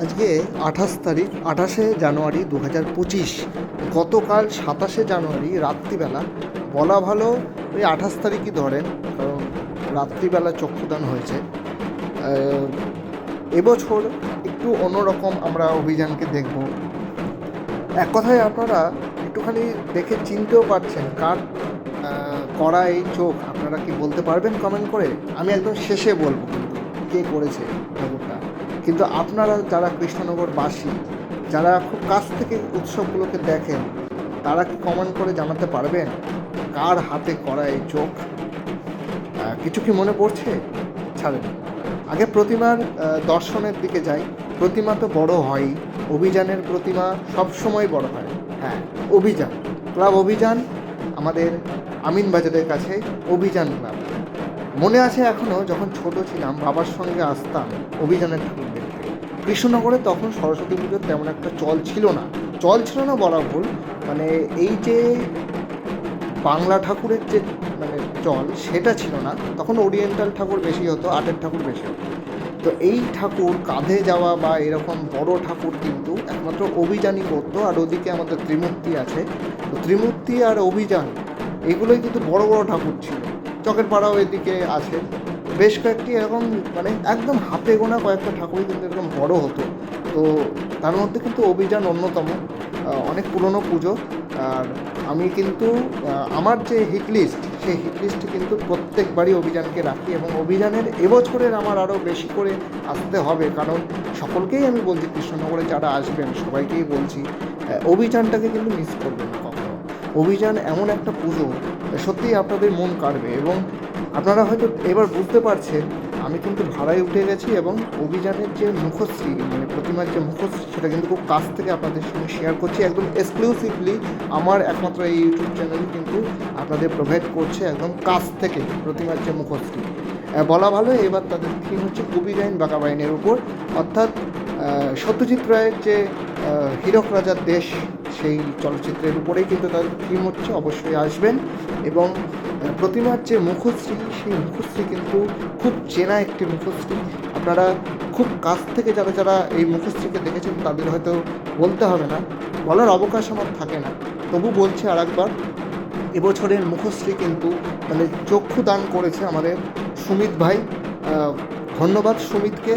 আজকে 28 জানুয়ারি 2025। গতকাল 27 জানুয়ারি রাত্রিবেলা, বলা ভালো ওই 28 ধরেন, কারণ রাত্রিবেলা চক্ষুদান হয়েছে। এবছর একটু অন্যরকম আমরা অভিযানকে দেখব। এক কথায় আপনারা একটুখানি দেখে চিনতেও পারছেন কার করা এই চোখ। আপনারা কি বলতে পারবেন কমেন্ট করে? আমি একদম শেষে বলবো কিন্তু কে করেছে ঠাকুরটা। কিন্তু আপনারা যারা কৃষ্ণনগরবাসী, যারা খুব কাছ থেকে উৎসবগুলোকে দেখেন, তারা কি কমেন্ট করে জানাতে পারবেন কার হাতে করা এই চোখ? কিছু কি মনে পড়ছে? ছাড়েন, আগে প্রতিমার দর্শনের দিকে যাই। প্রতিমা তো বড় হয়ই, অভিযানের প্রতিমা সবসময় বড় হয়। হ্যাঁ, অভিযান ক্লাব, অভিযান আমাদের আমিনবাজারের কাছে অভিযান ক্লাব। মনে আছে এখনও, যখন ছোট ছিলাম বাবার সঙ্গে আসতাম অভিযানের ঠাকুর দেখতে কৃষ্ণনগরে। তখন সরস্বতী পুজোর তেমন একটা চল ছিল না বলা ভুল। মানে এই যে বাংলা ঠাকুরের যে চল, সেটা ছিল না তখন। ওরিয়েন্টাল ঠাকুর বেশি হতো, আর্টের ঠাকুর বেশি হতো। তো এই ঠাকুর কাঁধে যাওয়া বা এরকম বড় ঠাকুর কিন্তু একমাত্র অভিযানই করতো। আর ওদিকে আমাদের ত্রিমূর্তি আছে, তো ত্রিমূর্তি আর অভিযান এগুলোই কিন্তু বড় বড় ঠাকুর ছিল। চকের পাড়াও এদিকে আছে বেশ কয়েকটি এরকম, একদম হাতে গোনা কয়েকটা ঠাকুরই কিন্তু এরকম বড় হতো। তো তার মধ্যে কিন্তু অভিযান অন্যতম। অনেক পুরনো পুজো। আর আমি কিন্তু আমার যে হিট লিস্ট, সেই হিট লিস্টে কিন্তু প্রত্যেকবারই অভিযানকে রাখি, এবং অভিযানের এবছরের আমার আরও বেশি করে আসতে হবে। কারণ সকলকেই আমি বলছি, কৃষ্ণনগরে যারা আসবেন সবাইকেই বলছি, অভিযানটাকে কিন্তু মিস করবেন না কখনো। অভিযান এমন একটা পুজো, সত্যিই আপনাদের মন কাড়বে। এবং আপনারা হয়তো এবার বুঝতে পারছেন, আমি কিন্তু ভাড়ায় উঠে গেছি, এবং অভিযানের যে মুখশ্রী, প্রতিমার যে মুখশ্রী, সেটা কিন্তু খুব কাছ থেকে আপনাদের সঙ্গে শেয়ার করছি। একদম এক্সক্লুসিভলি আমার একমাত্র এই ইউটিউব চ্যানেল কিন্তু আপনাদের প্রোভাইড করছে একদম কাছ থেকে প্রতিমার যে মুখশ্রী। বলা ভালো, এবার তাদের থিম হচ্ছে কবিগাইন বাঘাবাইনের উপর, অর্থাৎ সত্যজিৎ রায়ের যে হীরক রাজার দেশ, সেই চলচ্চিত্রের উপরেই কিন্তু তাদের থিম হচ্ছে। অবশ্যই আসবেন। এবং প্রতিমার যে মুখশ্রী, সেই মুখশ্রী কিন্তু খুব চেনা একটি মুখশ্রী। আপনারা খুব কাছ থেকে যারা এই মুখশ্রীকে দেখেছেন তাদের হয়তো বলতে হবে না, বলার অবকাশ আমার থাকে না, তবু বলছি আর একবার। এবছরের মুখশ্রী কিন্তু চক্ষু দান করেছে আমাদের সুমিত ভাই। ধন্যবাদ সুমিতকে।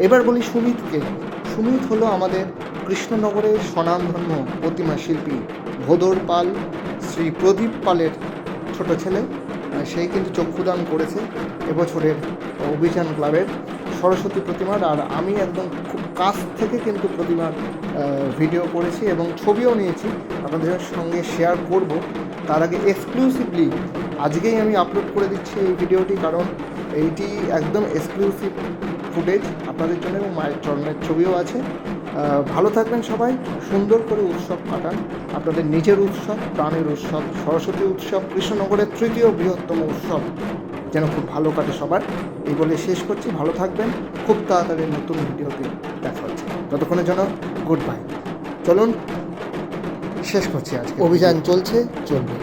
এবার বলি সুমিতকে। সুমিত হলো আমাদের কৃষ্ণনগরের স্বনামধন্য প্রতিমা শিল্পী ভোদর পাল, শ্রী প্রদীপ পালের ছোট ছেলে। সেই কিন্তু চক্ষুদান করেছে এবছরের অভিযান ক্লাবের সরস্বতী প্রতিমার। আর আমি একদম খুব কাছ থেকে কিন্তু প্রতিমার ভিডিও করেছি এবং ছবিও নিয়েছি, আপনাদের সঙ্গে শেয়ার করব। তার আগে এক্সক্লুসিভলি আজকেই আমি আপলোড করে দিচ্ছি এই ভিডিওটি, কারণ এইটি একদম এক্সক্লুসিভ ফুটেজ আপনাদের জন্য, এবং মায়ের চরণের ছবিও আছে। ভালো থাকবেন সবাই, সুন্দর করে উৎসব কাটান। আপনাদের নিজের উৎসব, প্রাণের উৎসব, সরস্বতী উৎসব, কৃষ্ণনগরের তৃতীয় বৃহত্তম উৎসব যেন খুব ভালো কাটে সবার, এই বলে শেষ করছি। ভালো থাকবেন, খুব তাড়াতাড়ি নতুন ভিডিওতে দেখা হচ্ছে। ততক্ষণের জন্য গুড বাই। চলুন শেষ করছি আজকে। অভিযান চলছে, চলবে।